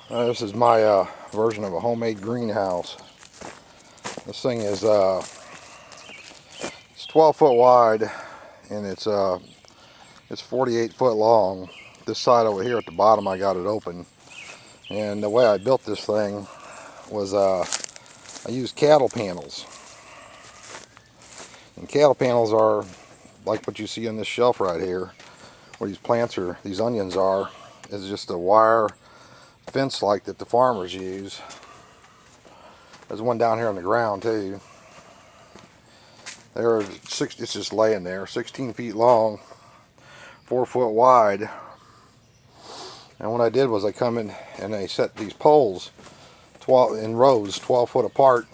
This is my version of a homemade greenhouse. This thing is it's 12 foot wide and it's 48 foot long. This side over here at the bottom I got it open, and the way I built this thing was I used cattle panels. And cattle panels are like what you see on this shelf right here, where these plants are, these onions are, is just a wire fence like that the farmers use. There's one down here on the ground too. It's just laying there, 16 feet long, 4 foot wide. And what I did was I come in and I set these poles 12 in rows, 12 foot apart,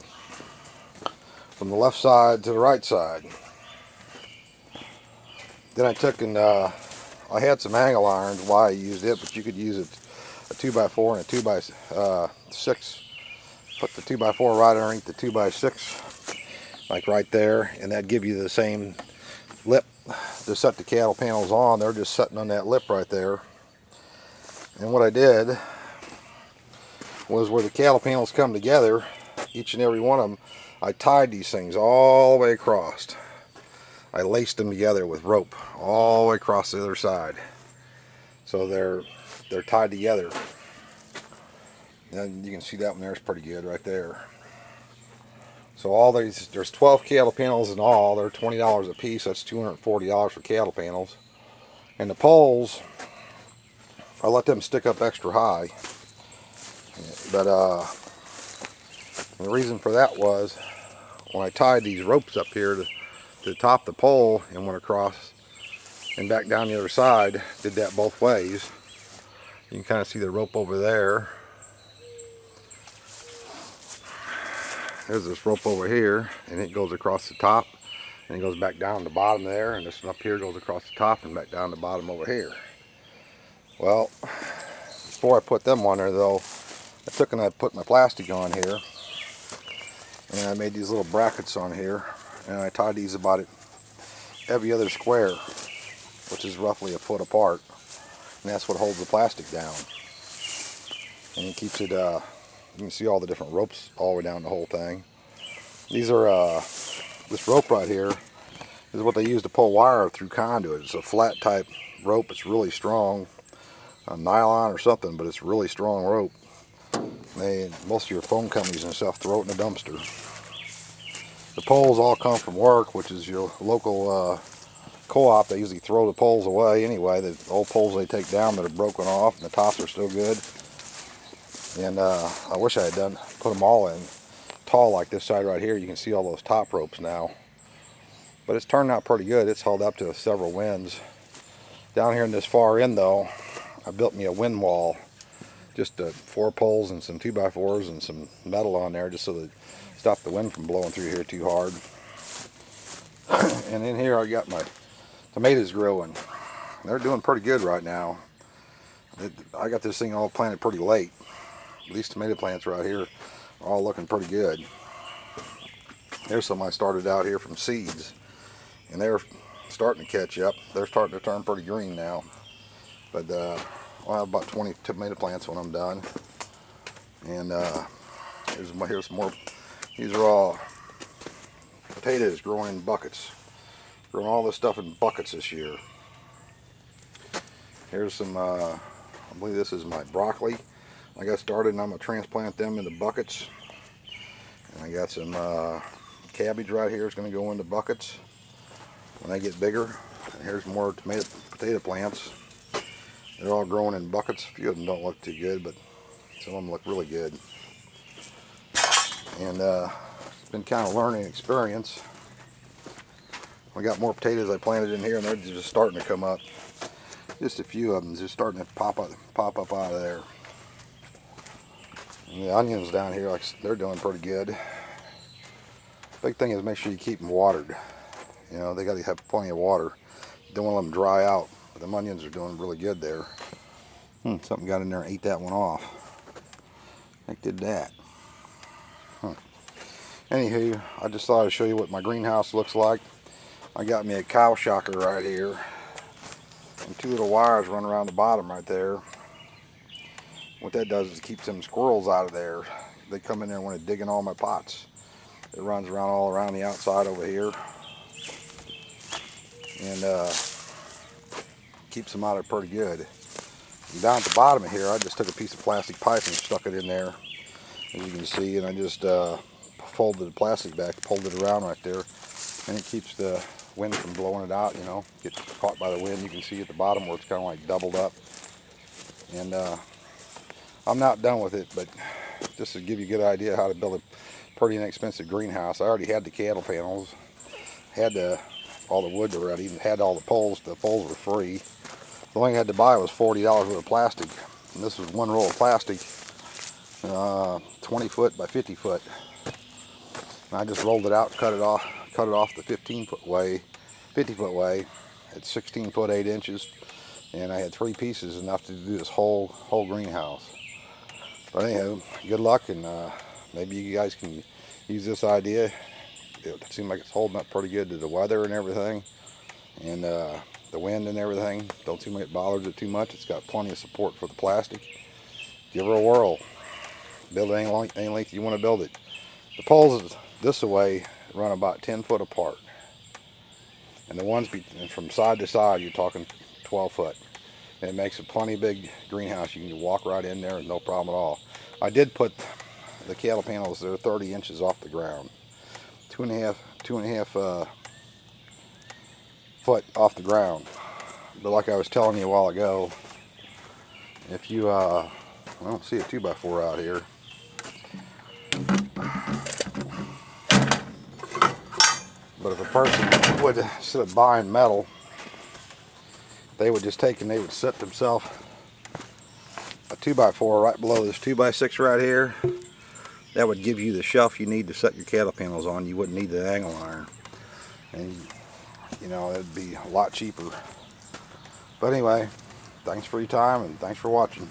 from the left side to the right side. Then I took and I had some angle irons. Why I used it, but you could use a 2x4 and a 2x6. Put the 2x4 right underneath the 2x6, like right there, and that'd give you the same lip to set the cattle panels on. They're just sitting on that lip right there. And what I did was, where the cattle panels come together, each and every one of them, I tied these things all the way across. I laced them together with rope all the way across the other side, so they're tied together. And you can see that one there's pretty good right there. So all these, there's 12 cattle panels in all. They're $20 a piece. That's $240 for cattle panels. And the poles, I let them stick up extra high. But the reason for that was, when I tied these ropes up here to the top of the pole and went across and back down the other side, did that both ways. You can kind of see the rope over there. There's this rope over here, and it goes across the top, and it goes back down the bottom there, and this one up here goes across the top and back down the bottom over here. Well, before I put them on there though, I took and I put my plastic on here, and I made these little brackets on here, and I tied these about every other square, which is roughly a foot apart, and that's what holds the plastic down, and it keeps it you can see all the different ropes all the way down the whole thing. These are this rope right here is what they use to pull wire through conduit. It's a flat type rope. It's really strong, nylon or something, but it's really strong rope. Most of your phone companies and stuff throw it in a dumpster. The poles all come from work, which is your local co-op. They usually throw the poles away anyway. The old poles they take down that are broken off, and the tops are still good. And I wish I had put them all in tall like this side right here. You can see all those top ropes now. But it's turned out pretty good. It's held up to several winds. Down here in this far end though, I built me a wind wall. Just 4 poles and some 2x4s and some metal on there, just so that stop the wind from blowing through here too hard. And in here I got my tomatoes growing. They're doing pretty good right now. I got this thing all planted pretty late. These tomato plants right here are all looking pretty good. There's some I started out here from seeds, and they're starting to catch up. They're starting to turn pretty green now. But I'll have about 20 tomato plants when I'm done. And here's some more. These are all potatoes growing in buckets. Growing all this stuff in buckets this year. Here's some, I believe this is my broccoli. I got started, and I'm going to transplant them into buckets. And I got some cabbage right here. It's going to go into buckets when they get bigger. And here's more potato plants. They're all growing in buckets. A few of them don't look too good, but some of them look really good. And it's been kind of a learning experience. I got more potatoes I planted in here, and they're just starting to come up. Just a few of them just starting to pop up out of there. And the onions down here, they're doing pretty good. Big thing is make sure you keep them watered. You know, they got to have plenty of water. You don't want them to dry out. But the onions are doing really good there. Something got in there and ate that one off. I did that. Anywho, I just thought I'd show you what my greenhouse looks like. I got me a cow shocker right here. And 2 little wires run around the bottom right there. What that does is it keeps them squirrels out of there. They come in there when they're digging all my pots. It runs around all around the outside over here, and keeps them out of there pretty good. And down at the bottom of here, I just took a piece of plastic pipe and stuck it in there, as you can see, and I just folded the plastic back, pulled it around right there, and it keeps the wind from blowing it out, you know, gets caught by the wind. You can see at the bottom where it's kind of like doubled up. And I'm not done with it, but just to give you a good idea how to build a pretty inexpensive greenhouse. I already had the cattle panels, had all the wood already, and had all the poles. The poles were free. The only thing I had to buy was $40 worth of plastic, and this was one roll of plastic, 20 foot by 50 foot. And I just rolled it out, cut it off the 15 foot way, 50 foot way. It's 16 foot 8 inches, and I had 3 pieces, enough to do this whole greenhouse. But anyhow, good luck, and maybe you guys can use this idea. It seems like it's holding up pretty good to the weather and everything, and the wind and everything. Don't seem like it bothers it too much. It's got plenty of support for the plastic. Give her a whirl. Build it any length you want to build it. The poles this way run about 10 foot apart, and the ones from side to side, you're talking 12 foot. And it makes a plenty big greenhouse. You can walk right in there, no problem at all. I did put the cattle panels, they're 30 inches off the ground, two and a half foot off the ground. But like I was telling you a while ago, if you I don't see a 2x4 out here. But if a person would, instead of buying metal, they would just take and they would set themselves a 2x4 right below this 2x6 right here. That would give you the shelf you need to set your cattle panels on. You wouldn't need the angle iron, and you know, it'd be a lot cheaper. But anyway, thanks for your time and thanks for watching.